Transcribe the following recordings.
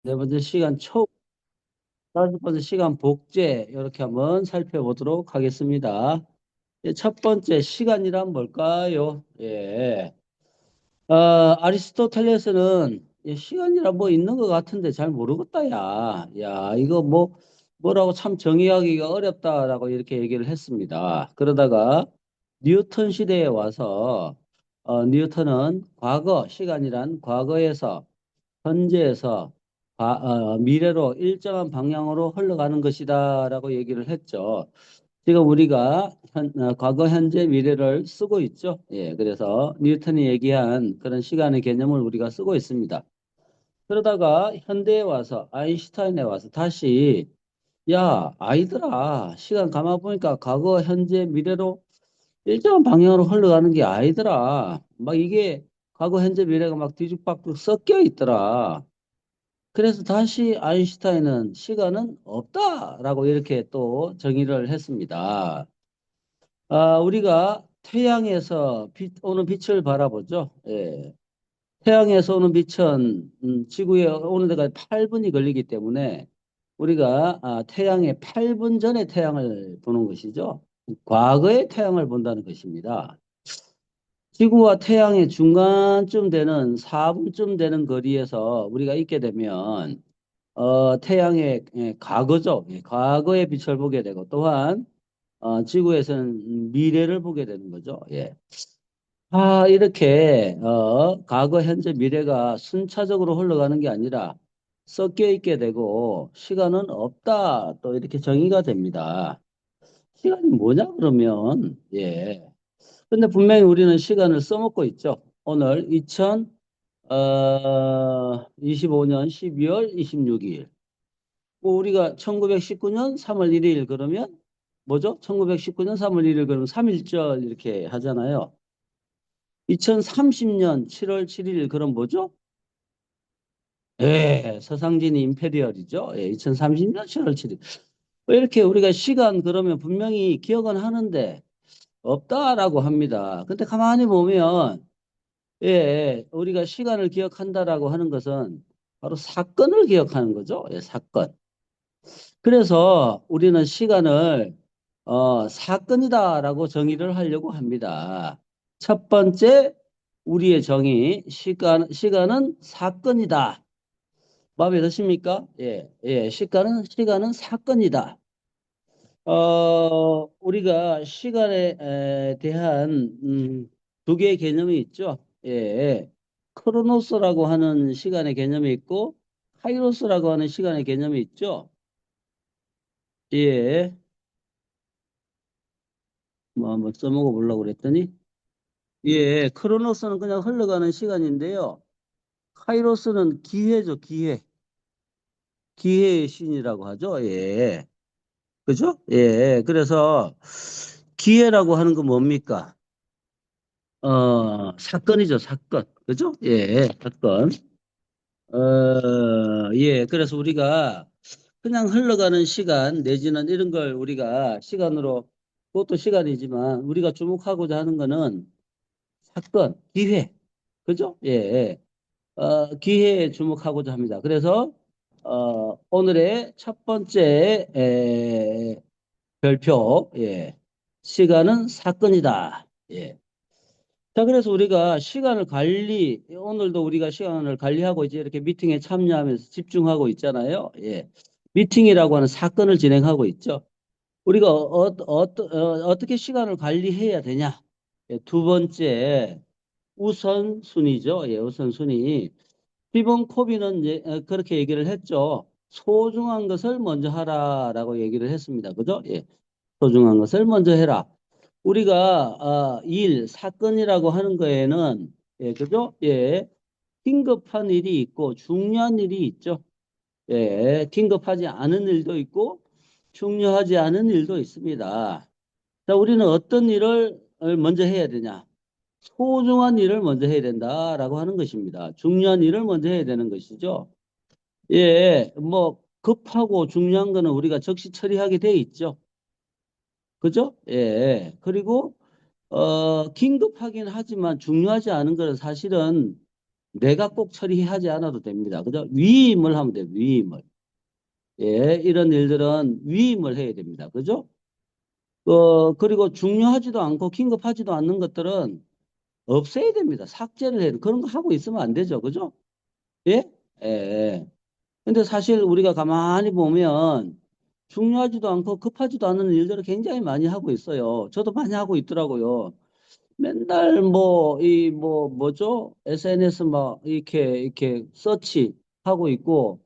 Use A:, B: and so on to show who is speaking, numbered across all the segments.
A: 네 번째 시간 초, 다섯 번째 시간 복제 이렇게 한번 살펴보도록 하겠습니다. 첫 번째 시간이란 뭘까요? 예. 아리스토텔레스는 시간이란 뭐 있는 것 같은데 잘 모르겠다, 야. 야, 이거 뭐라고 참 정의하기가 어렵다라고 이렇게 얘기를 했습니다. 그러다가 뉴턴 시대에 와서, 뉴턴은 과거, 시간이란 과거에서 현재에서 미래로 일정한 방향으로 흘러가는 것이다라고 얘기를 했죠. 지금 우리가 과거, 현재, 미래를 쓰고 있죠. 예, 그래서 뉴턴이 얘기한 그런 시간의 개념을 우리가 쓰고 있습니다. 그러다가 현대에 와서 아인슈타인에 와서 다시 야, 아이들아, 시간 가만 보니까 과거, 현재, 미래로 일정한 방향으로 흘러가는 게 아이들아. 막 이게 과거, 현재, 미래가 막 뒤죽박죽 섞여 있더라. 그래서 다시 아인슈타인은 시간은 없다라고 이렇게 또 정의를 했습니다. 우리가 태양에서 오는 빛을 바라보죠. 예. 태양에서 오는 빛은 지구에 오는 데까지 8분이 걸리기 때문에 우리가 태양의 8분 전에 태양을 보는 것이죠. 과거의 태양을 본다는 것입니다. 지구와 태양의 중간쯤 되는 4분쯤 되는 거리에서 우리가 있게 되면 태양의 과거죠. 예, 과거의 빛을 보게 되고 또한 지구에서는 미래를 보게 되는 거죠. 예. 이렇게 과거, 현재, 미래가 순차적으로 흘러가는 게 아니라 섞여 있게 되고 시간은 없다. 또 이렇게 정의가 됩니다. 시간이 뭐냐 그러면 예. 근데 분명히 우리는 시간을 써먹고 있죠. 오늘 2025년 12월 26일. 뭐 우리가 1919년 3월 1일 그러면 뭐죠? 1919년 3월 1일 그러면 3.1절 이렇게 하잖아요. 2030년 7월 7일 그럼 뭐죠? 예, 서상진이 임페리얼이죠. 예, 2030년 7월 7일. 이렇게 우리가 시간 그러면 분명히 기억은 하는데 없다라고 합니다. 근데 가만히 보면 예, 우리가 시간을 기억한다라고 하는 것은 바로 사건을 기억하는 거죠. 예, 사건. 그래서 우리는 시간을 사건이다라고 정의를 하려고 합니다. 첫 번째 우리의 정의 시간은 사건이다. 마음에 드십니까? 예, 예, 시간은 사건이다. 우리가 시간에 대한 두 개의 개념이 있죠. 예, 크로노스라고 하는 시간의 개념이 있고 카이로스라고 하는 시간의 개념이 있죠. 예, 뭐 한번 써먹어 보려고 그랬더니 예, 크로노스는 그냥 흘러가는 시간인데요. 카이로스는 기회죠, 기회. 기회의 신이라고 하죠. 예. 그죠? 예. 그래서 기회라고 하는 건 뭡니까? 사건이죠, 사건. 그죠? 예, 사건. 예. 그래서 우리가 그냥 흘러가는 시간 내지는 이런 걸 우리가 시간으로 그것도 시간이지만 우리가 주목하고자 하는 거는 사건, 기회. 그죠? 예. 기회에 주목하고자 합니다. 그래서 오늘의 첫 번째 별표, 예, 시간은 사건이다. 예. 자, 그래서 우리가 오늘도 우리가 시간을 관리하고 이제 이렇게 미팅에 참여하면서 집중하고 있잖아요. 예. 미팅이라고 하는 사건을 진행하고 있죠. 우리가 어떻게 시간을 관리해야 되냐? 예, 두 번째, 우선순위죠. 예, 우선순위. 스티븐 코비는 이제 그렇게 얘기를 했죠. 소중한 것을 먼저 하라라고 얘기를 했습니다. 그죠? 예. 소중한 것을 먼저 해라. 우리가 사건이라고 하는 거에는 예, 그죠? 예. 긴급한 일이 있고 중요한 일이 있죠. 예. 긴급하지 않은 일도 있고 중요하지 않은 일도 있습니다. 자, 우리는 어떤 일을 먼저 해야 되냐? 소중한 일을 먼저 해야 된다라고 하는 것입니다. 중요한 일을 먼저 해야 되는 것이죠. 예, 뭐 급하고 중요한 거는 우리가 적시 처리하게 돼 있죠. 그죠? 예. 그리고 긴급하긴 하지만 중요하지 않은 거는 사실은 내가 꼭 처리하지 않아도 됩니다. 그죠? 위임을 하면 돼요. 위임을. 예, 이런 일들은 위임을 해야 됩니다. 그죠? 그리고 중요하지도 않고 긴급하지도 않는 것들은 없애야 됩니다. 삭제를 해야 돼. 그런 거 하고 있으면 안 되죠. 그죠? 예? 예. 예. 근데 사실 우리가 가만히 보면 중요하지도 않고 급하지도 않은 일들을 굉장히 많이 하고 있어요. 저도 많이 하고 있더라고요. 맨날 뭐죠? SNS 막 이렇게 서치 하고 있고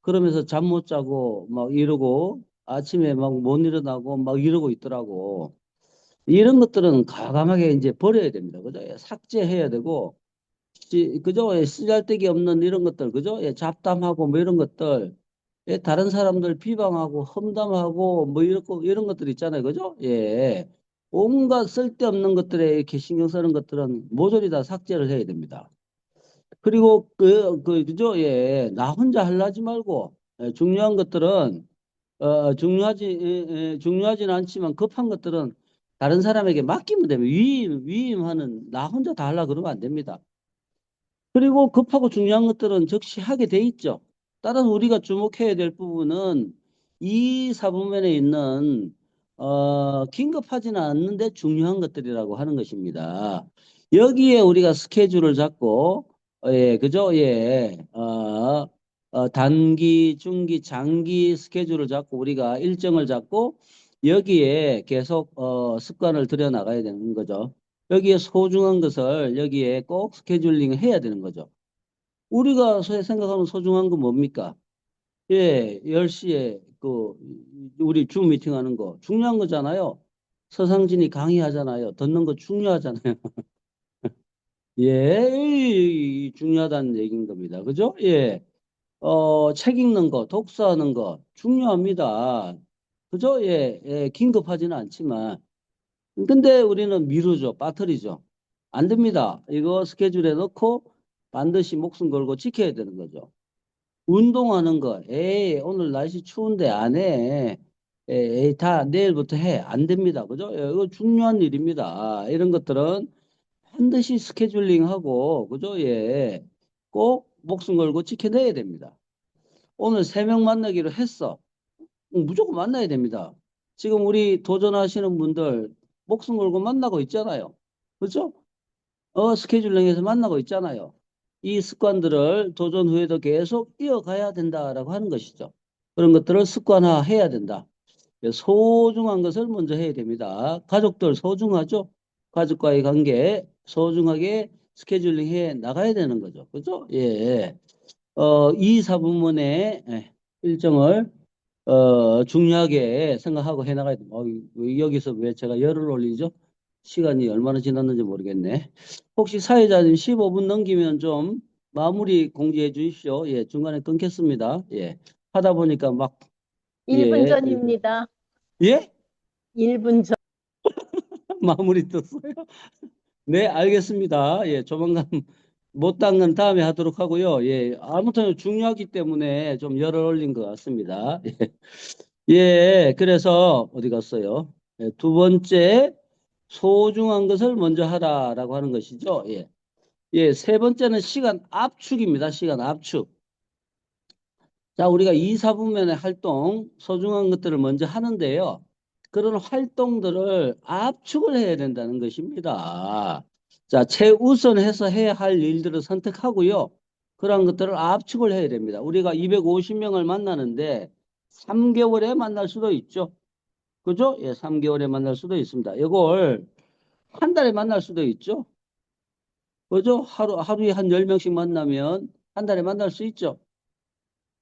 A: 그러면서 잠 못 자고 막 이러고 아침에 막 못 일어나고 막 이러고 있더라고. 이런 것들은 과감하게 이제 버려야 됩니다. 그죠? 예, 삭제해야 되고 그죠? 예, 쓰잘데기 없는 이런 것들, 그죠? 예, 잡담하고 뭐 이런 것들, 예, 다른 사람들 비방하고 험담하고 뭐 이런 것들 있잖아요, 그죠? 예, 온갖 쓸데없는 것들에 이렇게 신경 쓰는 것들은 모조리 다 삭제를 해야 됩니다. 그리고 그죠? 예, 나 혼자 하려지 말고 예, 중요한 것들은 중요하진 않지만 급한 것들은 다른 사람에게 맡기면 됩니다. 위임하는 나 혼자 다 하려 그러면 안 됩니다. 그리고 급하고 중요한 것들은 즉시 하게 돼 있죠. 따라서 우리가 주목해야 될 부분은 이 사부면에 있는 긴급하지는 않는데 중요한 것들이라고 하는 것입니다. 여기에 우리가 스케줄을 잡고 예, 그죠? 예, 단기, 중기, 장기 스케줄을 잡고 우리가 일정을 잡고 여기에 계속 습관을 들여 나가야 되는 거죠. 여기에 소중한 것을 여기에 꼭 스케줄링 해야 되는 거죠. 우리가 생각하는 소중한 건 뭡니까? 예, 10시에 우리 줌 미팅 하는 거 중요한 거잖아요. 서상진이 강의하잖아요. 듣는 거 중요하잖아요. 예, 중요하다는 얘기인 겁니다. 그죠? 예, 책 읽는 거, 독서하는 거 중요합니다. 그죠? 예, 예, 긴급하지는 않지만. 근데 우리는 미루죠. 빠뜨리죠. 안 됩니다. 이거 스케줄에 넣고 반드시 목숨 걸고 지켜야 되는 거죠. 운동하는 거, 에이, 오늘 날씨 추운데 안 해. 에이, 다 내일부터 해. 안 됩니다. 그죠? 예, 이거 중요한 일입니다. 이런 것들은 반드시 스케줄링하고, 그죠? 예, 꼭 목숨 걸고 지켜내야 됩니다. 오늘 3명 만나기로 했어. 무조건 만나야 됩니다. 지금 우리 도전하시는 분들 목숨 걸고 만나고 있잖아요. 그죠? 스케줄링에서 만나고 있잖아요. 이 습관들을 도전 후에도 계속 이어가야 된다라고 하는 것이죠. 그런 것들을 습관화해야 된다. 소중한 것을 먼저 해야 됩니다. 가족들 소중하죠? 가족과의 관계 소중하게 스케줄링 해 나가야 되는 거죠. 그죠? 예. 이 사부문의 일정을 중요하게 생각하고 해나가야 됩니다. 여기서 왜 제가 열을 올리죠? 시간이 얼마나 지났는지 모르겠네. 혹시 사회자님 15분 넘기면 좀 마무리 공지해 주십시오. 예, 중간에 끊겠습니다. 예, 하다 보니까 막,
B: 1분
A: 예,
B: 전입니다.
A: 예?
B: 1분 전.
A: 마무리 떴어요? 네, 알겠습니다. 예, 조만간 못한 건 다음에 하도록 하고요. 예, 아무튼 중요하기 때문에 좀 열을 올린 것 같습니다. 예, 그래서 어디 갔어요? 예, 두 번째, 소중한 것을 먼저 하라라고 하는 것이죠. 예. 예, 세 번째는 시간 압축입니다. 시간 압축. 자, 우리가 2, 4분면의 활동, 소중한 것들을 먼저 하는데요. 그런 활동들을 압축을 해야 된다는 것입니다. 자, 최우선해서 해야 할 일들을 선택하고요. 그런 것들을 압축을 해야 됩니다. 우리가 250명을 만나는데 3개월에 만날 수도 있죠. 그죠? 예, 3개월에 만날 수도 있습니다. 이걸 한 달에 만날 수도 있죠. 그죠? 하루에 한 10명씩 만나면 한 달에 만날 수 있죠.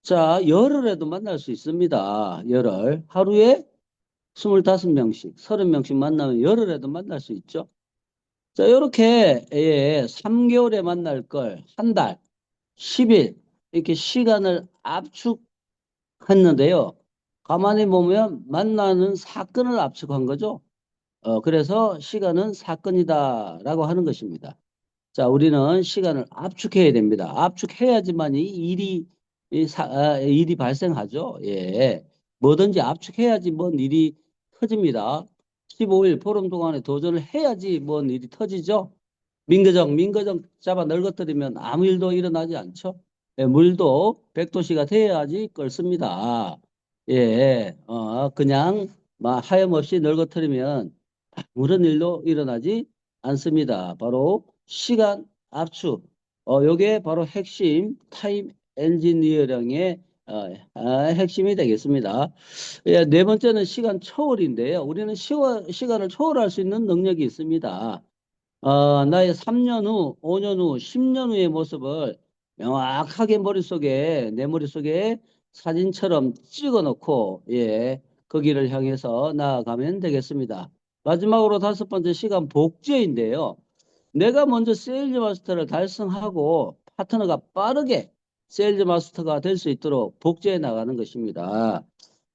A: 자, 열흘에도 만날 수 있습니다. 열흘. 하루에 25명씩, 30명씩 만나면 열흘에도 만날 수 있죠. 자, 이렇게, 예, 3개월에 만날 걸 한 달, 10일, 이렇게 시간을 압축했는데요. 가만히 보면 만나는 사건을 압축한 거죠. 그래서 시간은 사건이다라고 하는 것입니다. 자, 우리는 시간을 압축해야 됩니다. 압축해야지만 이 일이 발생하죠. 예. 뭐든지 압축해야지 뭔 일이 터집니다. 15일 보름 동안에 도전을 해야지 뭔 일이 터지죠. 민거정 잡아 널거뜨리면 아무 일도 일어나지 않죠. 예, 물도 100도씨가 돼야지 끓습니다. 예, 그냥 하염없이 널거뜨리면 아무런 일도 일어나지 않습니다. 바로 시간 압축. 요게 바로 핵심 타임 엔지니어링의 핵심이 되겠습니다. 예, 네 번째는 시간 초월인데요. 우리는 시간을 초월할 수 있는 능력이 있습니다. 나의 3년 후, 5년 후, 10년 후의 모습을 명확하게 내 머릿속에 사진처럼 찍어 놓고, 예, 거기를 향해서 나아가면 되겠습니다. 마지막으로 다섯 번째 시간 복제인데요. 내가 먼저 세일즈 마스터를 달성하고 파트너가 빠르게 세일즈 마스터가 될 수 있도록 복제해 나가는 것입니다.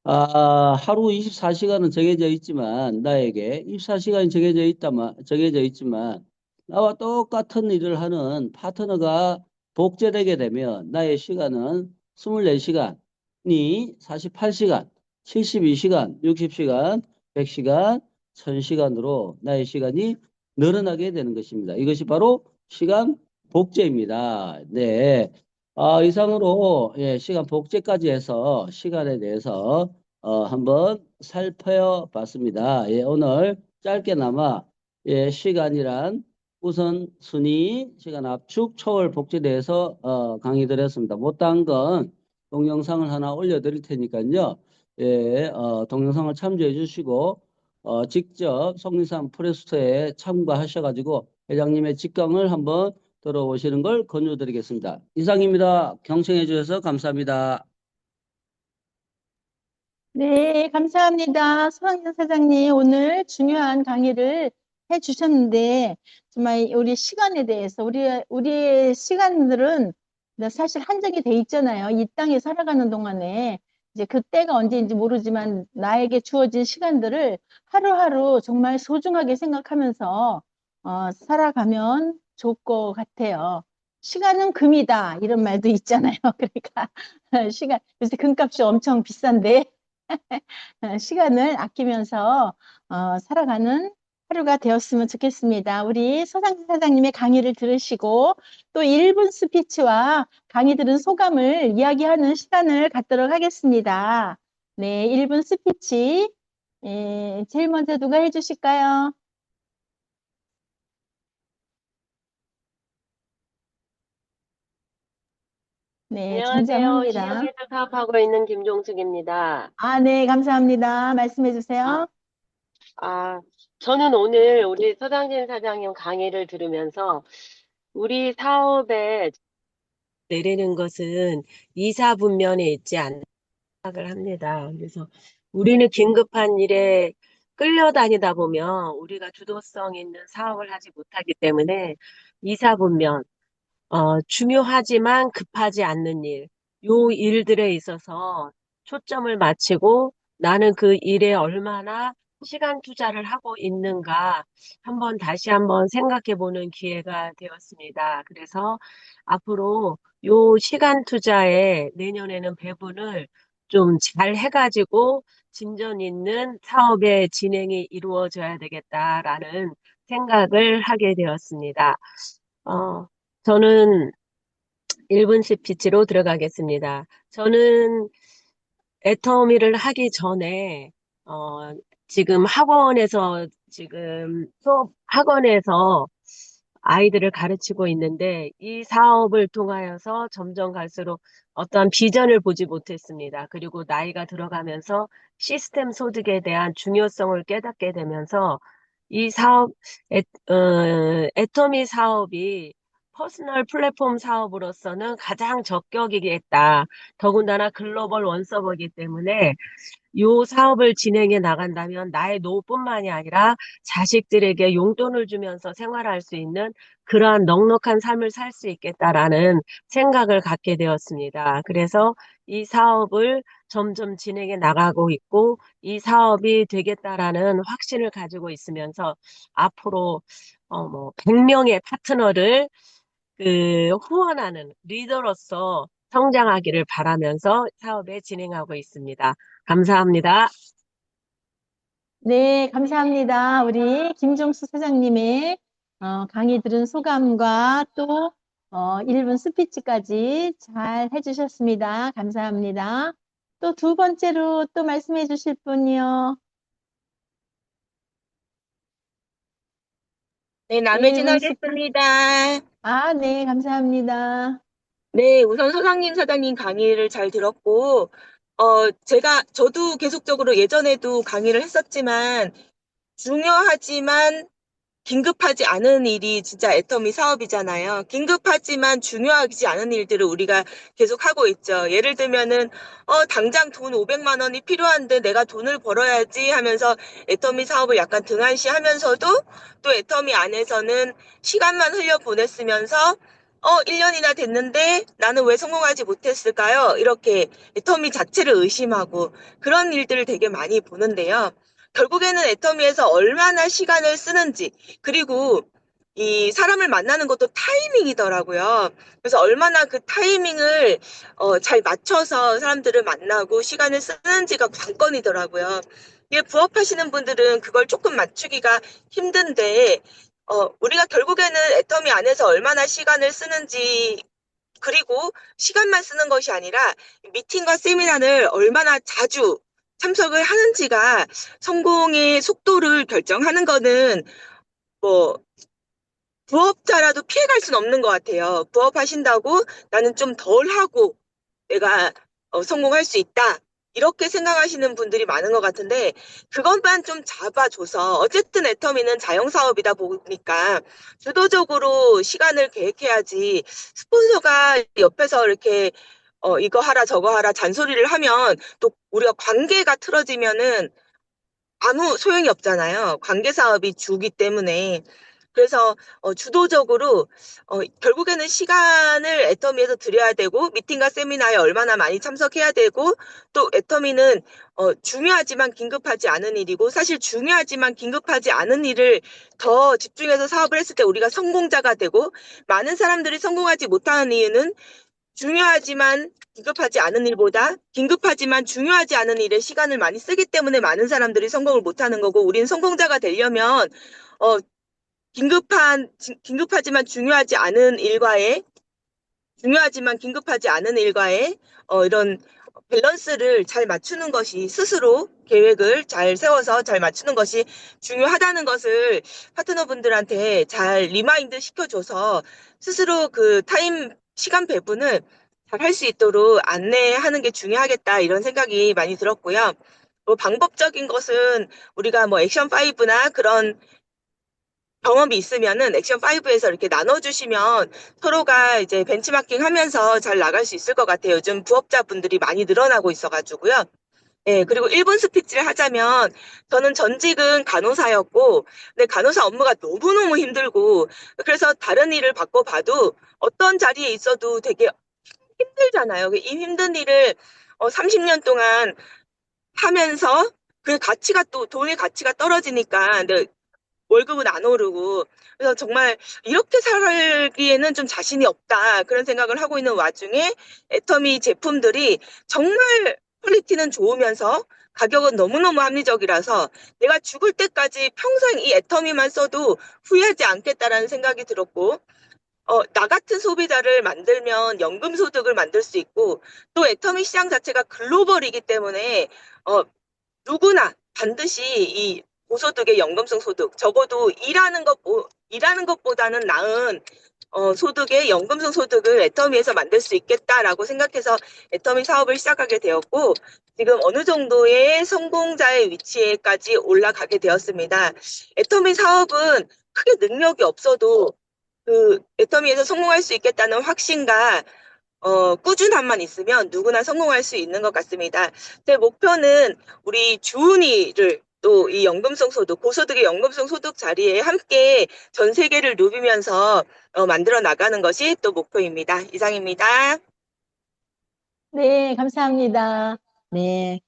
A: 하루 24시간은 정해져 있지만, 나에게 24시간이 정해져 있지만, 나와 똑같은 일을 하는 파트너가 복제되게 되면, 나의 시간은 24시간이 48시간, 72시간, 60시간, 100시간, 1000시간으로 나의 시간이 늘어나게 되는 것입니다. 이것이 바로 시간 복제입니다. 네. 이상으로 예, 시간 복제까지 해서 시간에 대해서 한번 살펴봤습니다. 예, 오늘 짧게나마 예, 시간이란 우선순위, 시간 압축, 초월 복제에 대해서 강의 드렸습니다. 못한 건 동영상을 하나 올려드릴 테니까요. 예, 동영상을 참조해 주시고 직접 성리산 프레스토에 참가하셔가지고 회장님의 직강을 한번 들어오시는 걸 권유드리겠습니다. 이상입니다. 경청해 주셔서 감사합니다.
B: 네, 감사합니다. 수학연 사장님, 오늘 중요한 강의를 해주셨는데, 정말 우리 시간에 대해서, 우리의 시간들은 사실 한정이 돼 있잖아요. 이 땅에 살아가는 동안에. 이제 그때가 언제인지 모르지만, 나에게 주어진 시간들을 하루하루 정말 소중하게 생각하면서, 살아가면 좋을 것 같아요. 시간은 금이다. 이런 말도 있잖아요. 그러니까, 요새 금값이 엄청 비싼데, 시간을 아끼면서 살아가는 하루가 되었으면 좋겠습니다. 우리 서상진 사장님의 강의를 들으시고 또 1분 스피치와 강의 들은 소감을 이야기하는 시간을 갖도록 하겠습니다. 네, 1분 스피치. 제일 먼저 누가 해주실까요? 네,
C: 안녕하세요.
B: 잠잠합니다.
C: 신영에서 사업하고 있는 김종숙입니다.
B: 네, 감사합니다. 말씀해
C: 아,
B: 주세요.
C: 아, 저는 오늘 우리 서장진 사장님 강의를 들으면서 우리 사업에 내리는 것은 이사분면에 있지 않는 생각을 합니다. 그래서 우리는 긴급한 일에 끌려다니다 보면 우리가 주도성 있는 사업을 하지 못하기 때문에 이사분면, 중요하지만 급하지 않는 일, 요 일들에 있어서 초점을 맞추고 나는 그 일에 얼마나 시간 투자를 하고 있는가 다시 한번 생각해 보는 기회가 되었습니다. 그래서 앞으로 요 시간 투자에 내년에는 배분을 좀 잘 해가지고 진전 있는 사업의 진행이 이루어져야 되겠다라는 생각을 하게 되었습니다. 어, 저는 1분 스피치로 들어가겠습니다. 저는 애터미를 하기 전에, 지금 수업 학원에서 아이들을 가르치고 있는데, 이 사업을 통하여서 점점 갈수록 어떠한 비전을 보지 못했습니다. 그리고 나이가 들어가면서 시스템 소득에 대한 중요성을 깨닫게 되면서, 이 사업, 애터미 사업이 퍼스널 플랫폼 사업으로서는 가장 적격이겠다. 더군다나 글로벌 원서버이기 때문에 이 사업을 진행해 나간다면 나의 노후뿐만이 아니라 자식들에게 용돈을 주면서 생활할 수 있는 그러한 넉넉한 삶을 살 수 있겠다라는 생각을 갖게 되었습니다. 그래서 이 사업을 점점 진행해 나가고 있고 이 사업이 되겠다라는 확신을 가지고 있으면서 앞으로 100명의 파트너를 후원하는 리더로서 성장하기를 바라면서 사업에 진행하고 있습니다. 감사합니다.
B: 네, 감사합니다. 우리 김종수 사장님의 강의 들은 소감과 또 1분 스피치까지 잘 해주셨습니다. 감사합니다. 또 두 번째로 또 말씀해 주실 분이요.
D: 네,
B: 1분 스
D: 하겠습니다.
B: 네, 감사합니다.
D: 네, 우선 서상님 사장님 강의를 잘 들었고, 저도 계속적으로 예전에도 강의를 했었지만, 중요하지만 긴급하지 않은 일이 진짜 애터미 사업이잖아요. 긴급하지만 중요하지 않은 일들을 우리가 계속 하고 있죠. 예를 들면은, 당장 돈 500만 원이 필요한데 내가 돈을 벌어야지 하면서 애터미 사업을 약간 등한시 하면서도 또 애터미 안에서는 시간만 흘려 보냈으면서, 1년이나 됐는데 나는 왜 성공하지 못했을까요? 이렇게 애터미 자체를 의심하고 그런 일들을 되게 많이 보는데요. 결국에는 애터미에서 얼마나 시간을 쓰는지, 그리고 이 사람을 만나는 것도 타이밍이더라고요. 그래서 얼마나 그 타이밍을 잘 맞춰서 사람들을 만나고 시간을 쓰는지가 관건이더라고요. 이게 부업하시는 분들은 그걸 조금 맞추기가 힘든데, 우리가 결국에는 애터미 안에서 얼마나 시간을 쓰는지, 그리고 시간만 쓰는 것이 아니라 미팅과 세미나를 얼마나 자주 참석을 하는지가 성공의 속도를 결정하는 거는 뭐 부업자라도 피해갈 수는 없는 것 같아요. 부업하신다고 나는 좀 덜 하고 내가 성공할 수 있다. 이렇게 생각하시는 분들이 많은 것 같은데 그것만 좀 잡아줘서 어쨌든 애터미는 자영사업이다 보니까 주도적으로 시간을 계획해야지 스폰서가 옆에서 이렇게 이거 하라 저거 하라 잔소리를 하면 또 우리가 관계가 틀어지면은 아무 소용이 없잖아요. 관계 사업이 주기 때문에. 그래서 주도적으로 결국에는 시간을 애터미에서 들여야 되고 미팅과 세미나에 얼마나 많이 참석해야 되고 또 애터미는 중요하지만 긴급하지 않은 일이고 사실 중요하지만 긴급하지 않은 일을 더 집중해서 사업을 했을 때 우리가 성공자가 되고 많은 사람들이 성공하지 못하는 이유는 중요하지만 긴급하지 않은 일보다 긴급하지만 중요하지 않은 일에 시간을 많이 쓰기 때문에 많은 사람들이 성공을 못하는 거고 우린 성공자가 되려면 어, 긴급하지만 중요하지만 긴급하지 않은 일과의 이런 밸런스를 잘 맞추는 것이 스스로 계획을 잘 세워서 잘 맞추는 것이 중요하다는 것을 파트너분들한테 잘 리마인드 시켜줘서 스스로 그 시간 배분을 잘 할 수 있도록 안내하는 게 중요하겠다 이런 생각이 많이 들었고요. 뭐 방법적인 것은 우리가 뭐 액션 5나 그런 경험이 있으면은 액션 5에서 이렇게 나눠주시면 서로가 이제 벤치마킹 하면서 잘 나갈 수 있을 것 같아요. 요즘 부업자분들이 많이 늘어나고 있어가지고요. 예, 그리고 1분 스피치를 하자면 저는 전직은 간호사였고, 근데 간호사 업무가 너무너무 힘들고, 그래서 다른 일을 바꿔봐도 어떤 자리에 있어도 되게 힘들잖아요. 이 힘든 일을 30년 동안 하면서 그 가치가 또 돈의 가치가 떨어지니까 근데 월급은 안 오르고 그래서 정말 이렇게 살기에는 좀 자신이 없다 그런 생각을 하고 있는 와중에 애터미 제품들이 정말 퀄리티는 좋으면서 가격은 너무너무 합리적이라서 내가 죽을 때까지 평생 이 애터미만 써도 후회하지 않겠다라는 생각이 들었고 나 같은 소비자를 만들면 연금 소득을 만들 수 있고 또 애터미 시장 자체가 글로벌이기 때문에 어, 누구나 반드시 이 고소득의 연금성 소득, 적어도 일하는 것보다는 나은 소득의 연금성 소득을 애터미에서 만들 수 있겠다라고 생각해서 애터미 사업을 시작하게 되었고, 지금 어느 정도의 성공자의 위치에까지 올라가게 되었습니다. 애터미 사업은 크게 능력이 없어도 그 애터미에서 성공할 수 있겠다는 확신과 꾸준함만 있으면 누구나 성공할 수 있는 것 같습니다. 제 목표는 우리 주은이를 또 이 연금성 소득, 고소득의 연금성 소득 자리에 함께 전 세계를 누비면서 만들어 나가는 것이 또 목표입니다. 이상입니다.
B: 네, 감사합니다. 네.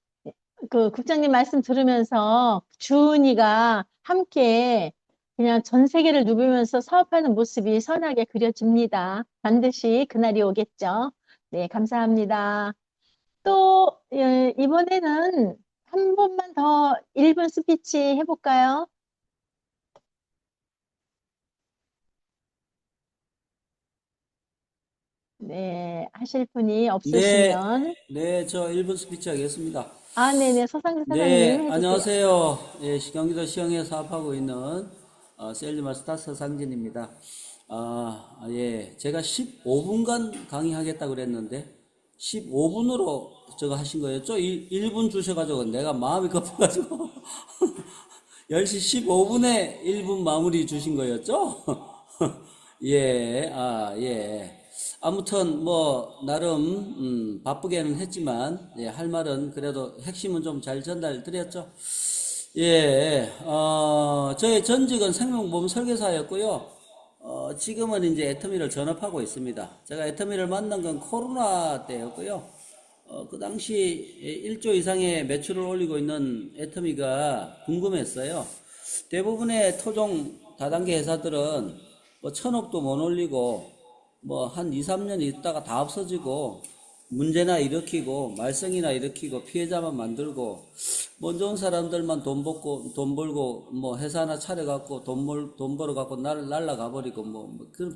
B: 그 국장님 말씀 들으면서 주은이가 함께 그냥 전 세계를 누비면서 사업하는 모습이 선하게 그려집니다. 반드시 그날이 오겠죠. 네, 감사합니다. 또 이번에는 한 번만 더 1분 스피치 해볼까요? 네, 하실 분이
A: 네,
B: 없으시면,
A: 네, 저 1분 스피치 하겠습니다.
B: 네네, 서상규 사장님
A: 네,
B: 해주세요.
A: 안녕하세요. 예, 경기도 시흥에 사업하고 있는 세일즈 마스터 서상진입니다. 예, 제가 15분간 강의하겠다고 그랬는데 15분으로 저거 하신 거였죠? 1분 주셔가지고 내가 마음이 급해가지고 10시 15분에 1분 마무리 주신 거였죠? 예, 예. 아무튼 뭐 나름 바쁘게는 했지만 예, 할 말은 그래도 핵심은 좀 잘 전달 드렸죠. 예, 저의 전직은 생명보험 설계사였고요. 지금은 이제 애터미를 전업하고 있습니다. 제가 애터미를 만난 건 코로나 때였고요. 그 당시 1조 이상의 매출을 올리고 있는 애터미가 궁금했어요. 대부분의 토종 다단계 회사들은 뭐 천억도 못 올리고 뭐 한 2, 3년 있다가 다 없어지고 문제나 일으키고 말썽이나 일으키고 피해자만 만들고 뭐 좋은 사람들만 돈 벌고 뭐 회사 하나 차려갖고 돈 벌어갖고 날라가 버리고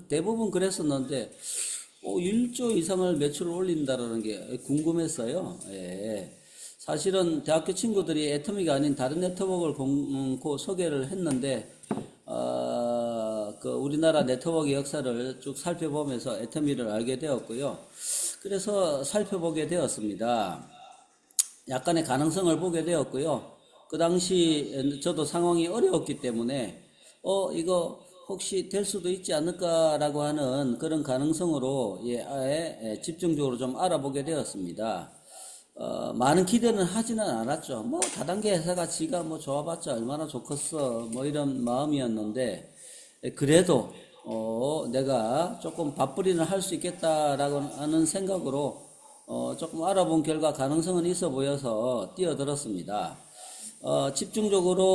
A: 대부분 그랬었는데 1조 이상을 매출을 올린다라는 게 궁금했어요. 예. 사실은 대학교 친구들이 애터미가 아닌 다른 네트워크를 소개를 했는데 그 우리나라 네트워크 역사를 쭉 살펴보면서 애터미를 알게 되었고요. 그래서 살펴보게 되었습니다. 약간의 가능성을 보게 되었고요. 그 당시 저도 상황이 어려웠기 때문에 이거 혹시 될 수도 있지 않을까라고 하는 그런 가능성으로 집중적으로 좀 알아보게 되었습니다. 많은 기대는 하지는 않았죠. 뭐 다단계 회사가 지가 뭐 좋아봤자 얼마나 좋겠어 뭐 이런 마음이었는데 그래도 내가 조금 밥벌이는 할 수 있겠다라고 하는 생각으로 조금 알아본 결과 가능성은 있어 보여서 뛰어들었습니다. 집중적으로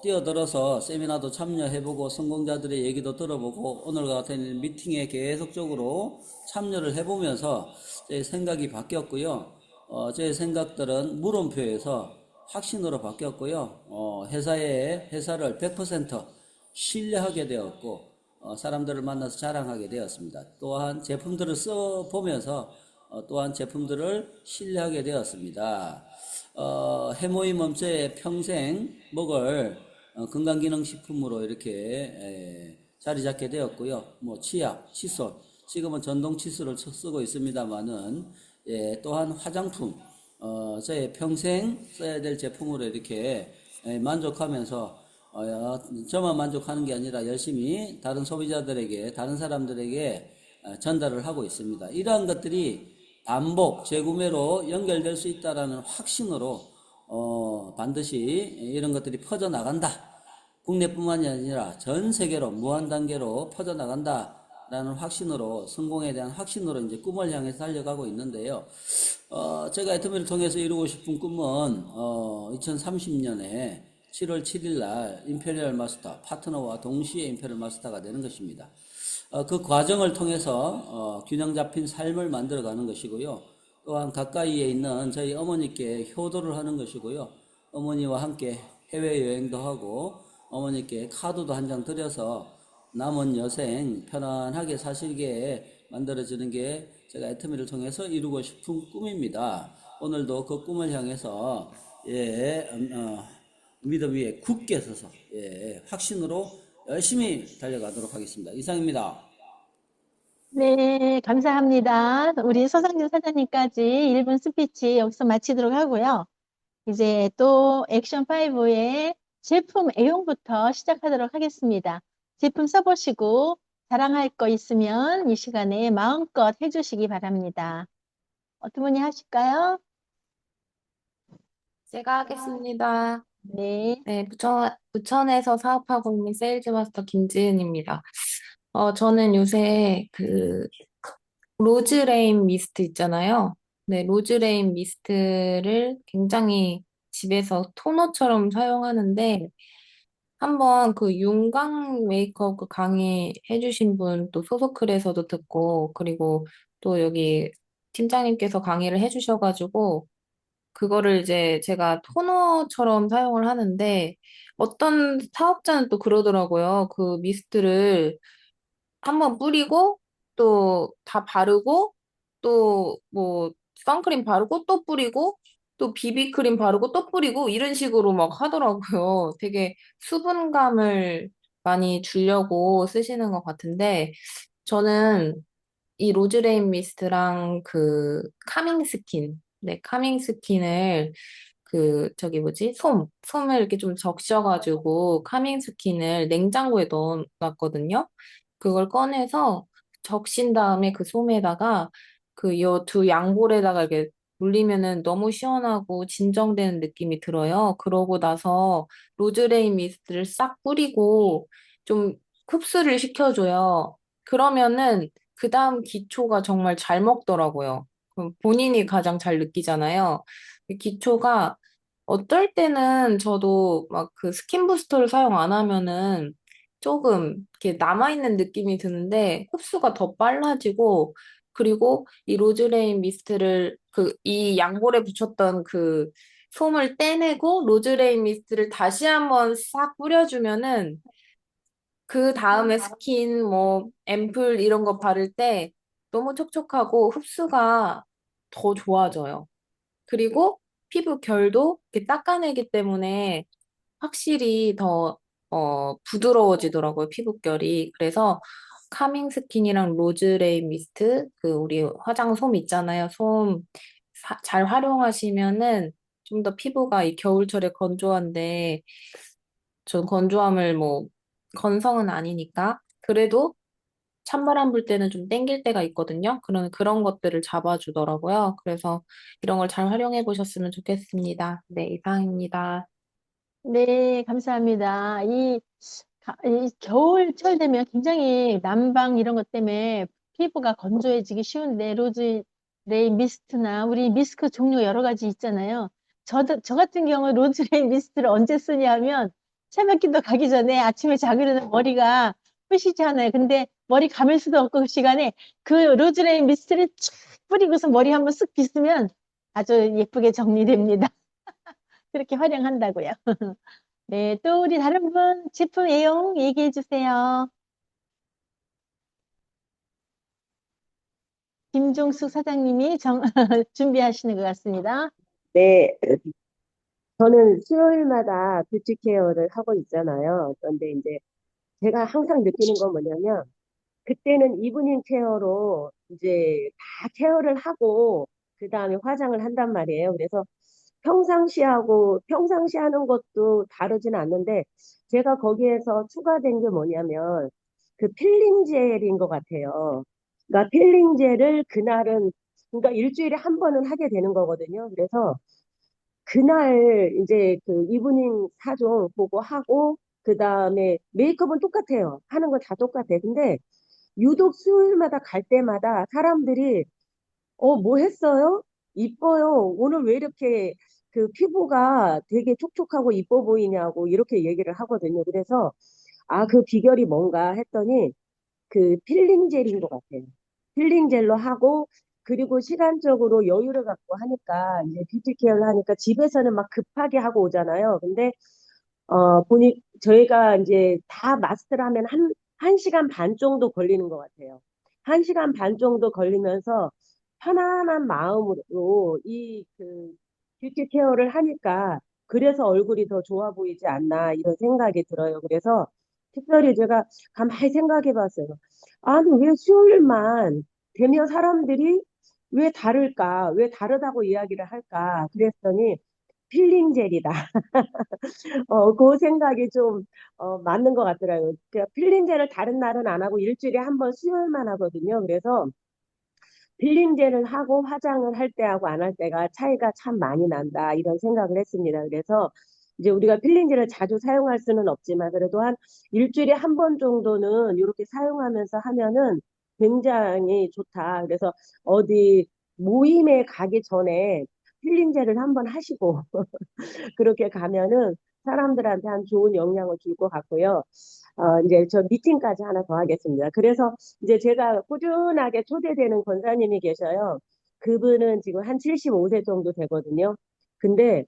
A: 뛰어들어서 세미나도 참여해보고 성공자들의 얘기도 들어보고 오늘과 같은 미팅에 계속적으로 참여를 해보면서 제 생각이 바뀌었고요. 제 생각들은 물음표에서 확신으로 바뀌었고요. 회사를 100% 신뢰하게 되었고 사람들을 만나서 자랑하게 되었습니다. 또한 제품들을 써보면서 또한 제품들을 신뢰하게 되었습니다. 해모임 엄초에 평생 먹을 건강기능식품으로 이렇게 자리 잡게 되었고요. 뭐 치약, 칫솔, 지금은 전동 칫솔을 쓰고 있습니다만은 또한 화장품, 저의 평생 써야 될 제품으로 이렇게 만족하면서 저만 만족하는 게 아니라 열심히 다른 소비자들에게, 다른 사람들에게 전달을 하고 있습니다. 이러한 것들이 반복, 재구매로 연결될 수 있다라는 확신으로 반드시 이런 것들이 퍼져나간다. 국내뿐만이 아니라 전 세계로 무한 단계로 퍼져나간다라는 확신으로 성공에 대한 확신으로 이제 꿈을 향해서 달려가고 있는데요. 제가 애터미를 통해서 이루고 싶은 꿈은 2030년에 7월 7일 날 임페리얼 마스터 파트너와 동시에 임페리얼 마스터가 되는 것입니다. 그 과정을 통해서 균형 잡힌 삶을 만들어가는 것이고요. 또한 가까이에 있는 저희 어머니께 효도를 하는 것이고요. 어머니와 함께 해외여행도 하고 어머니께 카드도 한 장 드려서 남은 여생 편안하게 사시게 만들어지는 게 제가 애터미를 통해서 이루고 싶은 꿈입니다. 오늘도 그 꿈을 향해서 믿음 위에 굳게 서서 확신으로 열심히 달려가도록 하겠습니다. 이상입니다.
B: 네, 감사합니다. 우리 서상규 사장님까지 1분 스피치 여기서 마치도록 하고요. 이제 또 액션 5의 제품 애용부터 시작하도록 하겠습니다. 제품 써보시고 자랑할 거 있으면 이 시간에 마음껏 해주시기 바랍니다. 어떤 분이 하실까요?
E: 제가 하겠습니다.
B: 네.
E: 네, 부천에서 사업하고 있는 세일즈 마스터 김지은입니다. 저는 요새 로즈레인 미스트 있잖아요. 네, 로즈레인 미스트를 굉장히 집에서 토너처럼 사용하는데, 한번 그 윤광 메이크업 그 강의 해주신 분 또 소서클에서도 듣고, 그리고 또 여기 팀장님께서 강의를 해주셔가지고, 그거를 이제 제가 토너처럼 사용을 하는데 어떤 사업자는 또 그러더라고요. 그 미스트를 한번 뿌리고 또 다 바르고 또 뭐 선크림 바르고 또 뿌리고 또 비비크림 바르고 또 뿌리고 이런 식으로 막 하더라고요. 되게 수분감을 많이 주려고 쓰시는 것 같은데 저는 이 로즈레인 미스트랑 그 카밍 스킨, 네, 카밍 스킨을 그 저기 뭐지? 솜을 이렇게 좀 적셔가지고 카밍 스킨을 냉장고에 넣어놨거든요. 그걸 꺼내서 적신 다음에 그 솜에다가 그 요 두 양볼에다가 이렇게 물리면은 너무 시원하고 진정되는 느낌이 들어요. 그러고 나서 로즈레인 미스트를 싹 뿌리고 좀 흡수를 시켜줘요. 그러면은 그 다음 기초가 정말 잘 먹더라고요. 그럼 본인이 가장 잘 느끼잖아요. 이 기초가 어떨 때는 저도 막 그 스킨 부스터를 사용 안 하면은 조금 이렇게 남아있는 느낌이 드는데 흡수가 더 빨라지고 그리고 이 로즈레인 미스트를 그 이 양볼에 붙였던 그 솜을 떼내고 로즈레인 미스트를 다시 한번 싹 뿌려주면은 그 다음에 스킨, 뭐, 앰플 이런 거 바를 때 너무 촉촉하고 흡수가 더 좋아져요. 그리고 피부 결도 이렇게 닦아내기 때문에 확실히 더, 부드러워지더라고요, 피부결이. 그래서 카밍 스킨이랑 로즈레인 미스트, 그 우리 화장솜 있잖아요, 솜 잘 활용하시면은 좀 더 피부가 이 겨울철에 건조한데 전 건조함을 뭐 건성은 아니니까 그래도 찬바람 불 때는 좀 땡길 때가 있거든요. 그런 것들을 잡아주더라고요. 그래서 이런 걸 잘 활용해 보셨으면 좋겠습니다. 네, 이상입니다.
B: 네, 감사합니다. 이 겨울철 되면 굉장히 난방 이런 것 때문에 피부가 건조해지기 쉬운데, 로즈레인 미스트나 우리 미스크 종류 여러 가지 있잖아요. 저 같은 경우 로즈레인 미스트를 언제 쓰냐면, 새벽기도 가기 전에 아침에 자기 전에 머리가 부시잖아요. 근데 머리 감을 수도 없고 그 시간에 그 로즈레인 미스트를 쫙 뿌리고서 머리 한번 쓱 빗으면 아주 예쁘게 정리됩니다. 그렇게 활용한다고요. 네, 또 우리 다른 분 제품 애용 얘기해 주세요. 김종숙 사장님이 준비하시는 것 같습니다.
F: 네, 저는 수요일마다 뷰티 케어를 하고 있잖아요. 그런데 이제 제가 항상 느끼는 건 뭐냐면, 그때는 이브닝 케어로 이제 다 케어를 하고, 그 다음에 화장을 한단 말이에요. 그래서 평상시 하는 것도 다르진 않는데, 제가 거기에서 추가된 게 뭐냐면, 그 필링 젤인 것 같아요. 그러니까 필링 젤을 그날은, 그러니까 일주일에 한 번은 하게 되는 거거든요. 그래서 그날 이제 그 이브닝 사종 보고 하고 그 다음에 메이크업은 똑같아요. 하는 거 다 똑같아. 근데 유독 수요일마다 갈 때마다 사람들이 뭐 했어요? 이뻐요. 오늘 왜 이렇게 그 피부가 되게 촉촉하고 이뻐 보이냐고 이렇게 얘기를 하거든요. 그래서 그 비결이 뭔가 했더니 그 필링 젤인 것 같아요. 필링 젤로 하고 그리고 시간적으로 여유를 갖고 하니까 이제 뷰티 케어를 하니까 집에서는 막 급하게 하고 오잖아요. 근데 보니 저희가 이제 다 마스터를 하면 한 시간 반 정도 걸리는 것 같아요. 한 시간 반 정도 걸리면서 편안한 마음으로 이 그 뷰티 케어를 하니까 그래서 얼굴이 더 좋아 보이지 않나 이런 생각이 들어요. 그래서 특별히 제가 가만히 생각해 봤어요. 아니, 왜 수요일만 되면 사람들이 왜 다를까? 왜 다르다고 이야기를 할까? 그랬더니 필링 젤이다. 그 생각이 좀, 맞는 것 같더라고요. 그러니까 필링제를 다른 날은 안 하고 일주일에 한 번 수요일만 하거든요. 그래서 필링제를 하고 화장을 할 때하고 안 할 때가 차이가 참 많이 난다. 이런 생각을 했습니다. 그래서 이제 우리가 필링제를 자주 사용할 수는 없지만 그래도 한 일주일에 한 번 정도는 이렇게 사용하면서 하면은 굉장히 좋다. 그래서 어디 모임에 가기 전에 필링제를 한번 하시고 그렇게 가면은 사람들한테 한 좋은 영향을 줄 것 같고요. 이제 저 미팅까지 하나 더 하겠습니다. 그래서 이제 제가 꾸준하게 초대되는 권사님이 계셔요. 그분은 지금 한 75세 정도 되거든요. 근데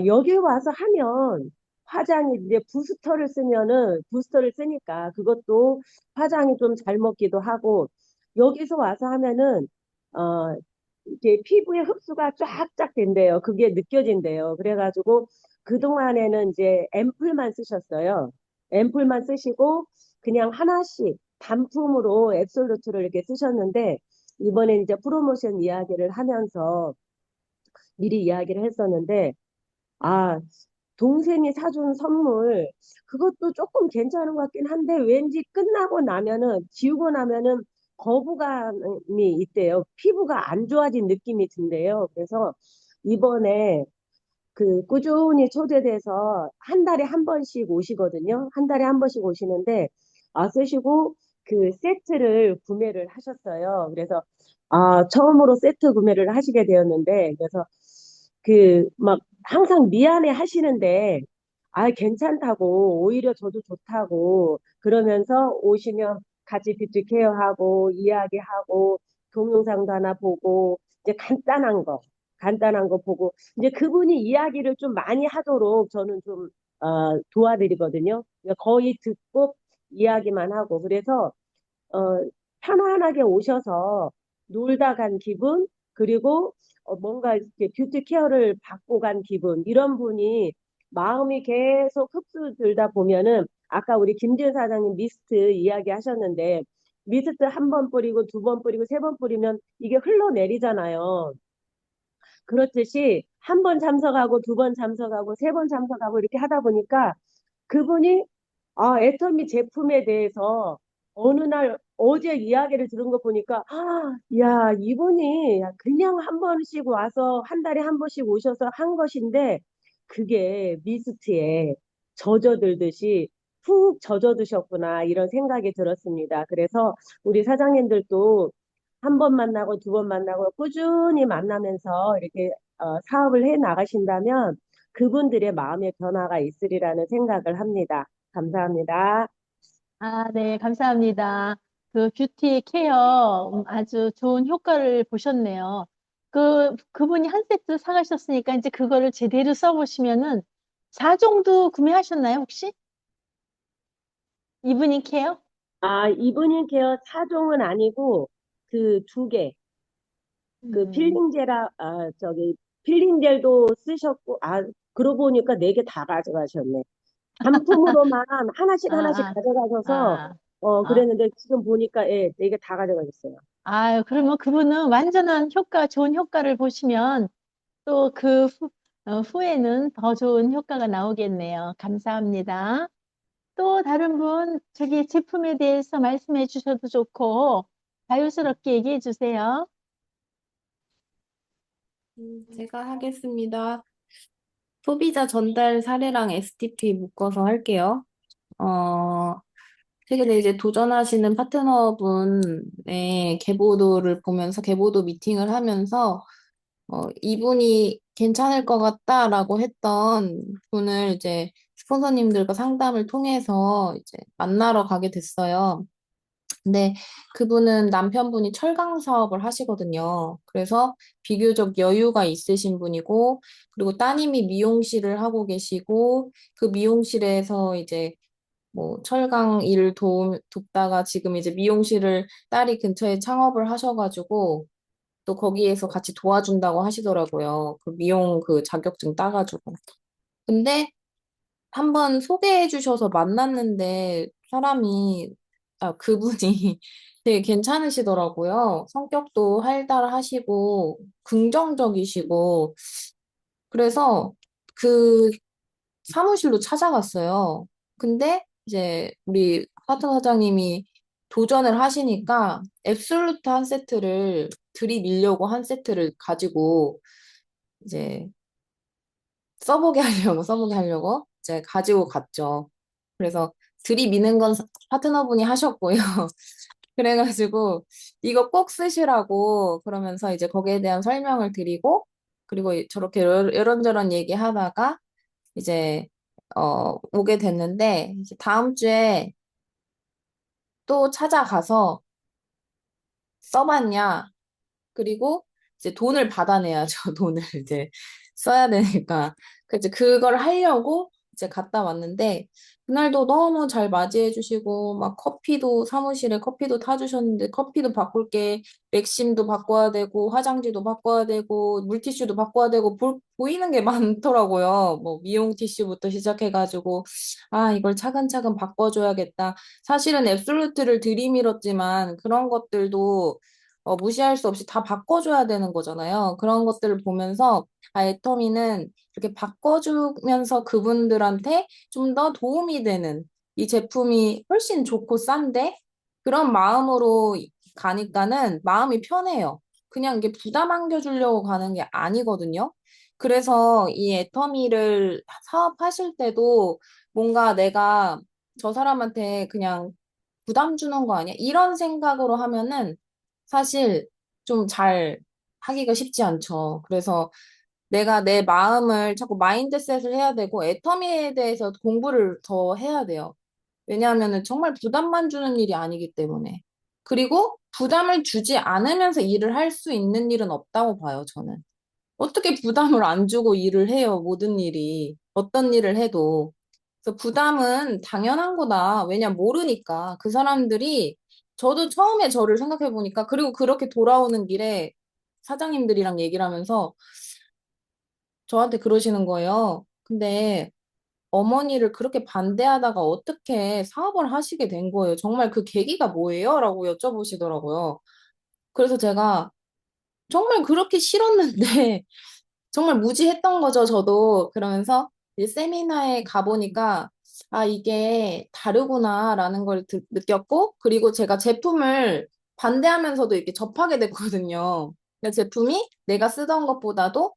F: 여기 와서 하면 화장이 이제 부스터를 쓰니까 그것도 화장이 좀 잘 먹기도 하고 여기서 와서 하면은 이게 피부에 흡수가 쫙쫙 된대요. 그게 느껴진대요. 그래가지고 그동안에는 이제 앰플만 쓰셨어요. 앰플만 쓰시고 그냥 하나씩 단품으로 앱솔루트를 이렇게 쓰셨는데 이번에 이제 프로모션 이야기를 하면서 미리 이야기를 했었는데 아, 동생이 사준 선물, 그것도 조금 괜찮은 것 같긴 한데, 왠지 끝나고 나면은, 지우고 나면은 거부감이 있대요. 피부가 안 좋아진 느낌이 든대요. 그래서 이번에 그 꾸준히 초대돼서 한 달에 한 번씩 오시거든요. 한 달에 한 번씩 오시는데, 쓰시고 그 세트를 구매를 하셨어요. 그래서, 처음으로 세트 구매를 하시게 되었는데, 그래서 그 막 항상 미안해 하시는데, 괜찮다고, 오히려 저도 좋다고, 그러면서 오시면 같이 뷰티 케어하고, 이야기하고, 동영상도 하나 보고, 이제 간단한 거 보고, 이제 그분이 이야기를 좀 많이 하도록 저는 좀, 도와드리거든요. 그러니까 거의 듣고 이야기만 하고, 그래서 어, 편안하게 오셔서 놀다 간 기분, 그리고 뭔가 이렇게 뷰티 케어를 받고 간 기분, 이런 분이 마음이 계속 흡수들다 보면은, 아까 우리 김지은 사장님 미스트 이야기 하셨는데, 미스트 한 번 뿌리고 두 번 뿌리고 세 번 뿌리면 이게 흘러내리잖아요. 그렇듯이 한 번 참석하고 두 번 참석하고 세 번 참석하고 이렇게 하다 보니까 그분이 애터미 제품에 대해서 어느 날 어제 이야기를 들은 거 보니까 야, 이분이 그냥 한 번씩 와서 한 달에 한 번씩 오셔서 한 것인데 그게 미스트에 젖어들듯이 푹 젖어드셨구나 이런 생각이 들었습니다. 그래서 우리 사장님들도 한 번 만나고 두 번 만나고 꾸준히 만나면서 이렇게 사업을 해 나가신다면 그분들의 마음의 변화가 있으리라는 생각을 합니다. 감사합니다.
B: 네, 감사합니다. 그 뷰티 케어 아주 좋은 효과를 보셨네요. 그분이 한 세트 사가셨으니까 이제 그거를 제대로 써보시면은 4종도 구매하셨나요, 혹시? 이브닝 케어?
F: 이브닝 케어 4종은 아니고 그 두 개, 그
B: 음,
F: 필링 젤도 쓰셨고, 그러고 보니까 네 개 다 가져가셨네. 단품으로만 하나씩 하나씩
B: 아,
F: 가져가셔서,
B: 아, 아.
F: 그랬는데 지금 보니까, 예, 네 개 다 가져가셨어요.
B: 그러면 그분은 완전한 효과, 좋은 효과를 보시면 또 후에는 더 좋은 효과가 나오겠네요. 감사합니다. 또 다른 분, 저기 제품에 대해서 말씀해 주셔도 좋고, 자유스럽게 얘기해 주세요.
E: 제가 하겠습니다. 소비자 전달 사례랑 STP 묶어서 할게요. 어, 최근에 이제 도전하시는 파트너분의 계보도를 보면서 계보도 미팅을 하면서 이분이 괜찮을 것 같다라고 했던 분을 이제 스폰서님들과 상담을 통해서 이제 만나러 가게 됐어요. 근데 그분은 남편분이 철강 사업을 하시거든요. 그래서 비교적 여유가 있으신 분이고, 그리고 따님이 미용실을 하고 계시고, 그 미용실에서 이제 뭐 철강 일을 돕다가 지금 이제 미용실을 딸이 근처에 창업을 하셔가지고, 또 거기에서 같이 도와준다고 하시더라고요. 그 미용 그 자격증 따가지고. 근데 한번 소개해 주셔서 만났는데 그분이 되게 괜찮으시더라고요. 성격도 활달하시고 긍정적이시고 그래서 그 사무실로 찾아갔어요. 근데 이제 우리 파트너 사장님이 도전을 하시니까 앱솔루트 한 세트를 들이밀려고 한 세트를 가지고 이제 써보게 하려고 이제 가지고 갔죠. 그래서 들이미는 건 파트너분이 하셨고요. 그래가지고 이거 꼭 쓰시라고 그러면서 이제 거기에 대한 설명을 드리고 그리고 저렇게 이런저런 얘기하다가 이제 오게 됐는데 이제 다음 주에 또 찾아가서 써봤냐 그리고 이제 돈을 받아내야죠. 돈을 이제 써야 되니까. 그래서 그걸 하려고 이제 갔다 왔는데 그날도 너무 잘 맞이해 주시고 막 커피도 사무실에 커피도 타주셨는데 커피도 바꿀 게 맥심도 바꿔야 되고 화장지도 바꿔야 되고 물티슈도 바꿔야 되고 보이는 게 많더라고요. 뭐 미용 티슈부터 시작해가지고 아 이걸 차근차근 바꿔줘야겠다. 사실은 앱솔루트를 들이밀었지만 그런 것들도 무시할 수 없이 다 바꿔줘야 되는 거잖아요. 그런 것들을 보면서 아 애터미는 이렇게 바꿔주면서 그분들한테 좀 더 도움이 되는 이 제품이 훨씬 좋고 싼데 그런 마음으로 가니까는 마음이 편해요. 그냥 이게 부담 안겨주려고 가는 게 아니거든요. 그래서 이 애터미를 사업하실 때도 뭔가 내가 저 사람한테 그냥 부담 주는 거 아니야? 이런 생각으로 하면은 사실 좀 잘 하기가 쉽지 않죠. 그래서 내가 내 마음을 자꾸 마인드셋을 해야 되고 애터미에 대해서 공부를 더 해야 돼요. 왜냐하면은 정말 부담만 주는 일이 아니기 때문에. 그리고 부담을 주지 않으면서 일을 할 수 있는 일은 없다고 봐요, 저는. 어떻게 부담을 안 주고 일을 해요, 모든 일이. 어떤 일을 해도. 그래서 부담은 당연한 거다. 왜냐, 모르니까. 그 사람들이, 저도 처음에 저를 생각해 보니까, 그리고 그렇게 돌아오는 길에 사장님들이랑 얘기를 하면서 저한테 그러시는 거예요. 근데 어머니를 그렇게 반대하다가 어떻게 사업을 하시게 된 거예요? 정말 그 계기가 뭐예요? 라고 여쭤보시더라고요. 그래서 제가 정말 그렇게 싫었는데, 정말 무지했던 거죠, 저도. 그러면서 이제 세미나에 가보니까, 아, 이게 다르구나라는 걸 느꼈고, 그리고 제가 제품을 반대하면서도 이렇게 접하게 됐거든요. 근데 제품이 내가 쓰던 것보다도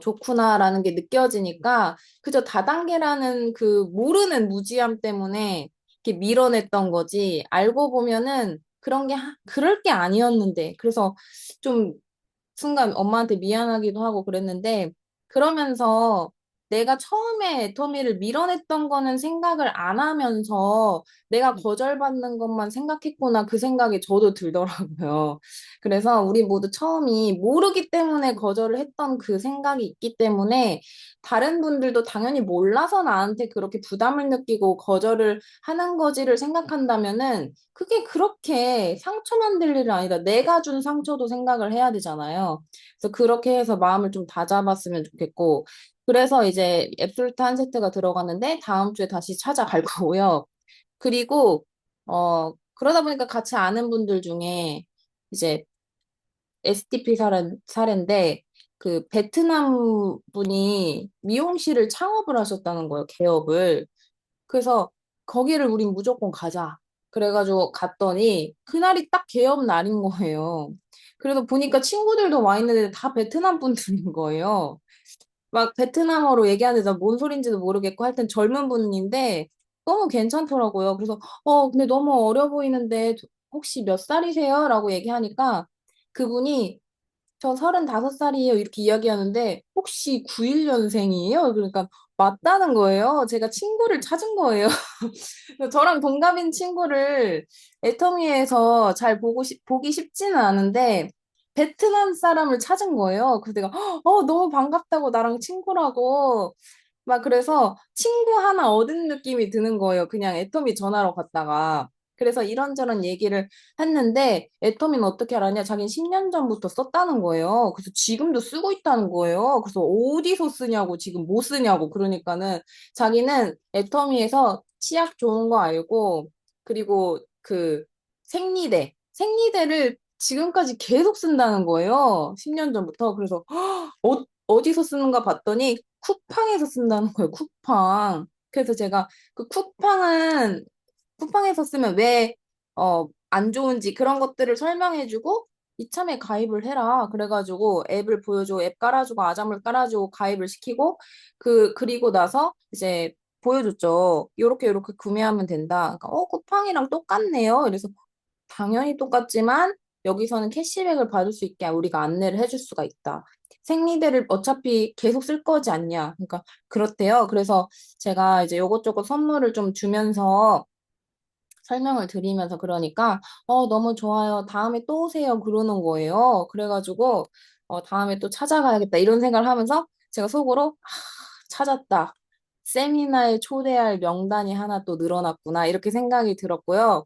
E: 좋구나라는 게 느껴지니까, 그저 다단계라는 그 모르는 무지함 때문에 이렇게 밀어냈던 거지, 알고 보면은 그런 게, 그럴 게 아니었는데. 그래서 좀 순간 엄마한테 미안하기도 하고 그랬는데, 그러면서 내가 처음에 애터미를 밀어냈던 거는 생각을 안 하면서 내가 거절받는 것만 생각했구나 그 생각이 저도 들더라고요. 그래서 우리 모두 처음이 모르기 때문에 거절을 했던 그 생각이 있기 때문에 다른 분들도 당연히 몰라서 나한테 그렇게 부담을 느끼고 거절을 하는 거지를 생각한다면은 그게 그렇게 상처만 될 일은 아니다. 내가 준 상처도 생각을 해야 되잖아요. 그래서 그렇게 해서 마음을 좀 다잡았으면 좋겠고, 그래서 이제 앱솔트 한 세트가 들어갔는데 다음 주에 다시 찾아갈 거고요. 그리고 그러다 보니까 같이 아는 분들 중에 이제 STP 사례인데 그 베트남 분이 미용실을 창업을 하셨다는 거예요, 개업을. 그래서 거기를 우린 무조건 가자. 그래가지고 갔더니 그날이 딱 개업 날인 거예요. 그래서 보니까 친구들도 와 있는데 다 베트남 분들인 거예요. 막 베트남어로 얘기하는데 뭔 소린지도 모르겠고 하여튼 젊은 분인데 너무 괜찮더라고요. 그래서 근데 너무 어려 보이는데 혹시 몇 살이세요? 라고 얘기하니까 그분이 저 35살이에요. 이렇게 이야기하는데 혹시 91년생이에요? 그러니까 맞다는 거예요. 제가 친구를 찾은 거예요. 저랑 동갑인 친구를 애터미에서 잘 보기 쉽지는 않은데 베트남 사람을 찾은 거예요. 그래서 내가 너무 반갑다고 나랑 친구라고 막 그래서 친구 하나 얻은 느낌이 드는 거예요. 그냥 애터미 전화로 갔다가. 그래서 이런저런 얘기를 했는데 애터미는 어떻게 알았냐? 자기는 10년 전부터 썼다는 거예요. 그래서 지금도 쓰고 있다는 거예요. 그래서 어디서 쓰냐고 지금 뭐 쓰냐고 그러니까는 자기는 애터미에서 치약 좋은 거 알고 그리고 그 생리대를 지금까지 계속 쓴다는 거예요. 10년 전부터. 그래서 어디서 쓰는가 봤더니 쿠팡에서 쓴다는 거예요. 쿠팡. 그래서 제가 그 쿠팡에서 쓰면 왜, 안 좋은지 그런 것들을 설명해주고 이참에 가입을 해라. 그래가지고 앱을 보여주고 앱 깔아주고 아점을 깔아주고 가입을 시키고 그리고 나서 이제 보여줬죠. 요렇게 구매하면 된다. 그러니까, 쿠팡이랑 똑같네요. 이래서 당연히 똑같지만 여기서는 캐시백을 받을 수 있게 우리가 안내를 해줄 수가 있다. 생리대를 어차피 계속 쓸 거지 않냐. 그러니까 그렇대요. 그래서 제가 이제 요것저것 선물을 좀 주면서 설명을 드리면서 그러니까 너무 좋아요. 다음에 또 오세요. 그러는 거예요. 그래가지고 다음에 또 찾아가야겠다. 이런 생각을 하면서 제가 속으로 찾았다. 세미나에 초대할 명단이 하나 또 늘어났구나, 이렇게 생각이 들었고요.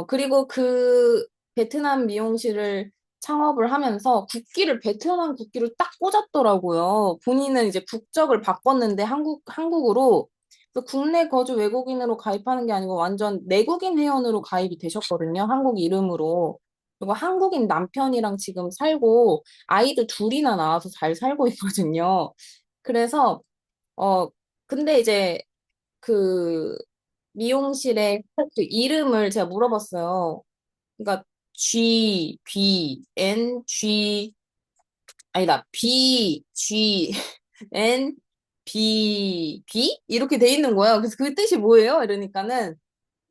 E: 그리고 그 베트남 미용실을 창업을 하면서 베트남 국기를 딱 꽂았더라고요. 본인은 이제 국적을 바꿨는데 한국으로. 그래서 국내 거주 외국인으로 가입하는 게 아니고 완전 내국인 회원으로 가입이 되셨거든요. 한국 이름으로. 그리고 한국인 남편이랑 지금 살고 아이도 둘이나 낳아서 잘 살고 있거든요. 그래서, 어, 근데 이제 그 미용실의 그 이름을 제가 물어봤어요. 그러니까 아니다. BGNBB 이렇게 돼 있는 거예요. 그래서 그 뜻이 뭐예요? 이러니까는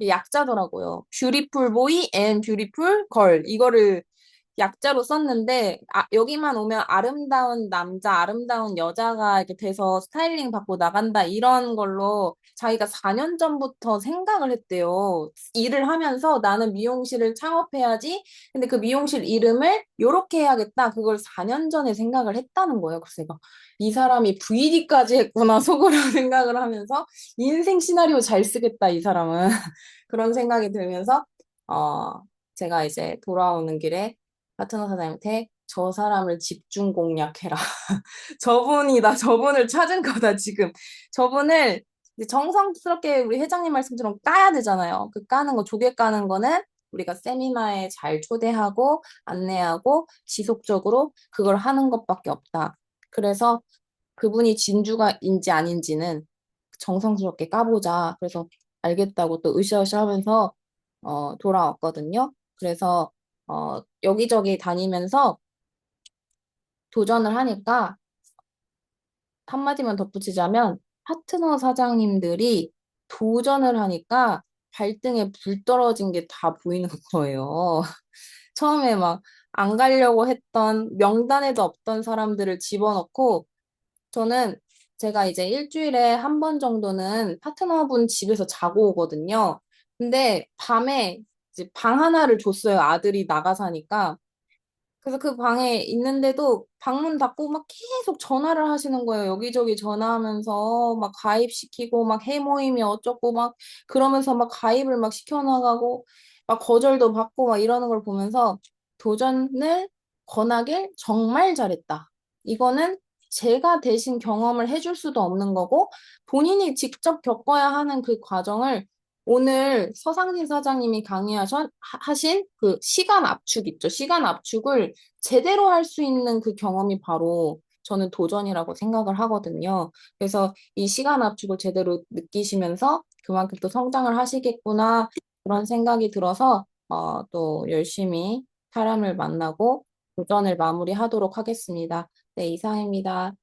E: 약자더라고요. 뷰티풀 보이 앤 뷰티풀 걸, 이거를 약자로 썼는데, 여기만 오면 아름다운 남자, 아름다운 여자가 이렇게 돼서 스타일링 받고 나간다, 이런 걸로 자기가 4년 전부터 생각을 했대요. 일을 하면서 나는 미용실을 창업해야지. 근데 그 미용실 이름을 요렇게 해야겠다. 그걸 4년 전에 생각을 했다는 거예요. 그래서 내가 이 사람이 VD까지 했구나, 속으로 생각을 하면서 인생 시나리오 잘 쓰겠다, 이 사람은. 그런 생각이 들면서, 어, 제가 이제 돌아오는 길에 파트너 사장님한테 저 사람을 집중 공략해라. 저분을 찾은 거다, 지금. 저분을 이제 정성스럽게 우리 회장님 말씀처럼 까야 되잖아요. 그 까는 거, 조개 까는 거는 우리가 세미나에 잘 초대하고 안내하고 지속적으로 그걸 하는 것밖에 없다. 그래서 그분이 진주가인지 아닌지는 정성스럽게 까보자. 그래서 알겠다고 또 으쌰으쌰 하면서 돌아왔거든요. 그래서 여기저기 다니면서 도전을 하니까 한마디만 덧붙이자면 파트너 사장님들이 도전을 하니까 발등에 불 떨어진 게 다 보이는 거예요. 처음에 막 안 가려고 했던 명단에도 없던 사람들을 집어넣고, 저는 제가 이제 일주일에 한 번 정도는 파트너분 집에서 자고 오거든요. 근데 밤에 이제 방 하나를 줬어요. 아들이 나가 사니까. 그래서 그 방에 있는데도 방문 닫고 막 계속 전화를 하시는 거예요. 여기저기 전화하면서 막 가입시키고 막 해모임이 어쩌고 막 그러면서 막 가입을 막 시켜나가고 막 거절도 받고 막 이러는 걸 보면서 도전을 권하길 정말 잘했다. 이거는 제가 대신 경험을 해줄 수도 없는 거고 본인이 직접 겪어야 하는 그 과정을 오늘 서상진 사장님이 하신 그 시간 압축 있죠. 시간 압축을 제대로 할 수 있는 그 경험이 바로 저는 도전이라고 생각을 하거든요. 그래서 이 시간 압축을 제대로 느끼시면서 그만큼 또 성장을 하시겠구나, 그런 생각이 들어서 또 열심히 사람을 만나고 도전을 마무리하도록 하겠습니다. 네, 이상입니다.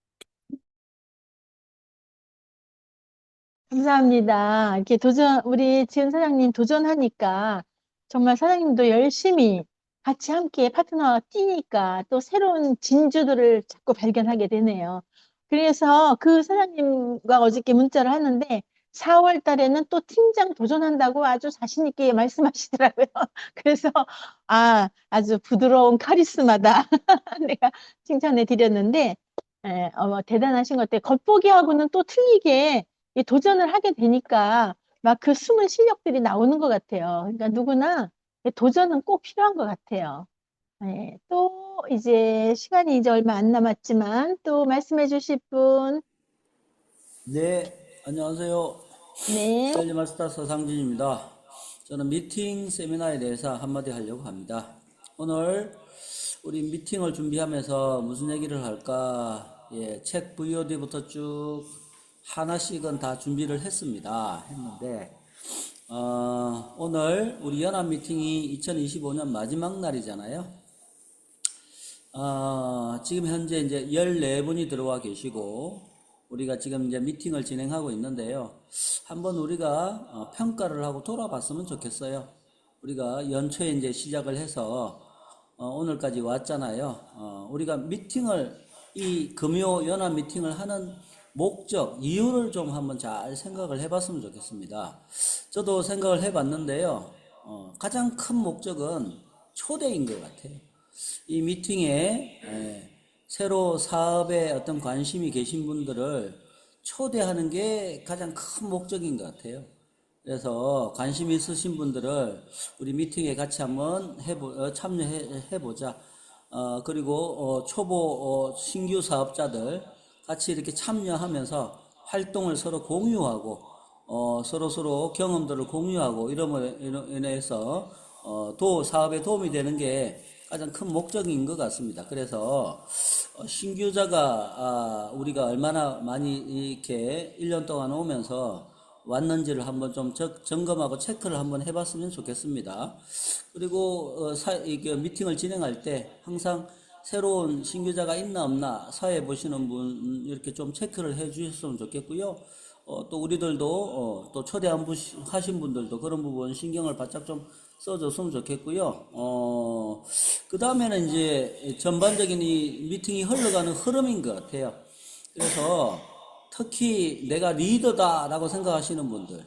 B: 감사합니다. 이렇게 우리 지은 사장님 도전하니까 정말 사장님도 열심히 같이 함께 파트너와 뛰니까 또 새로운 진주들을 자꾸 발견하게 되네요. 그래서 그 사장님과 어저께 문자를 하는데 4월 달에는 또 팀장 도전한다고 아주 자신 있게 말씀하시더라고요. 그래서 아주 부드러운 카리스마다 내가 칭찬해 드렸는데, 대단하신 것 같아요. 겉보기하고는 또 틀리게 이 도전을 하게 되니까 막 그 숨은 실력들이 나오는 것 같아요. 그러니까 누구나 도전은 꼭 필요한 것 같아요. 네, 또 이제 시간이 이제 얼마 안 남았지만 또 말씀해 주실 분.
A: 네, 안녕하세요.
B: 네.
A: 스타일리 마스터 서상진입니다. 저는 미팅 세미나에 대해서 한마디 하려고 합니다. 오늘 우리 미팅을 준비하면서 무슨 얘기를 할까? 예, 책 VOD부터 쭉 하나씩은 다 준비를 했는데, 오늘 우리 연합 미팅이 2025년 마지막 날이잖아요. 지금 현재 이제 14분이 들어와 계시고, 우리가 지금 이제 미팅을 진행하고 있는데요. 한번 우리가 평가를 하고 돌아봤으면 좋겠어요. 우리가 연초에 이제 시작을 해서 오늘까지 왔잖아요. 우리가 이 금요 연합 미팅을 하는 목적, 이유를 좀 한번 잘 생각을 해봤으면 좋겠습니다. 저도 생각을 해봤는데요. 가장 큰 목적은 초대인 것 같아요. 이 미팅에 새로 사업에 어떤 관심이 계신 분들을 초대하는 게 가장 큰 목적인 것 같아요. 그래서 관심 있으신 분들을 우리 미팅에 같이 한번 참여해보자. 그리고 초보 신규 사업자들 같이 이렇게 참여하면서 활동을 서로 공유하고 서로 경험들을 공유하고 이름으로 인해서 사업에 도움이 되는 게 가장 큰 목적인 것 같습니다. 그래서 신규자가 우리가 얼마나 많이 이렇게 1년 동안 오면서 왔는지를 한번 좀 점검하고 체크를 한번 해봤으면 좋겠습니다. 그리고 이게 미팅을 진행할 때 항상 새로운 신규자가 있나 없나 사회 보시는 분 이렇게 좀 체크를 해 주셨으면 좋겠고요. 또 우리들도 또 초대 안 하신 분들도 그런 부분 신경을 바짝 좀 써줬으면 좋겠고요. 그 다음에는 이제 전반적인 이 미팅이 흘러가는 흐름인 것 같아요. 그래서 특히 내가 리더다라고 생각하시는 분들,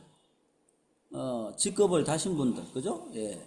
A: 직급을 다신 분들, 그죠? 예.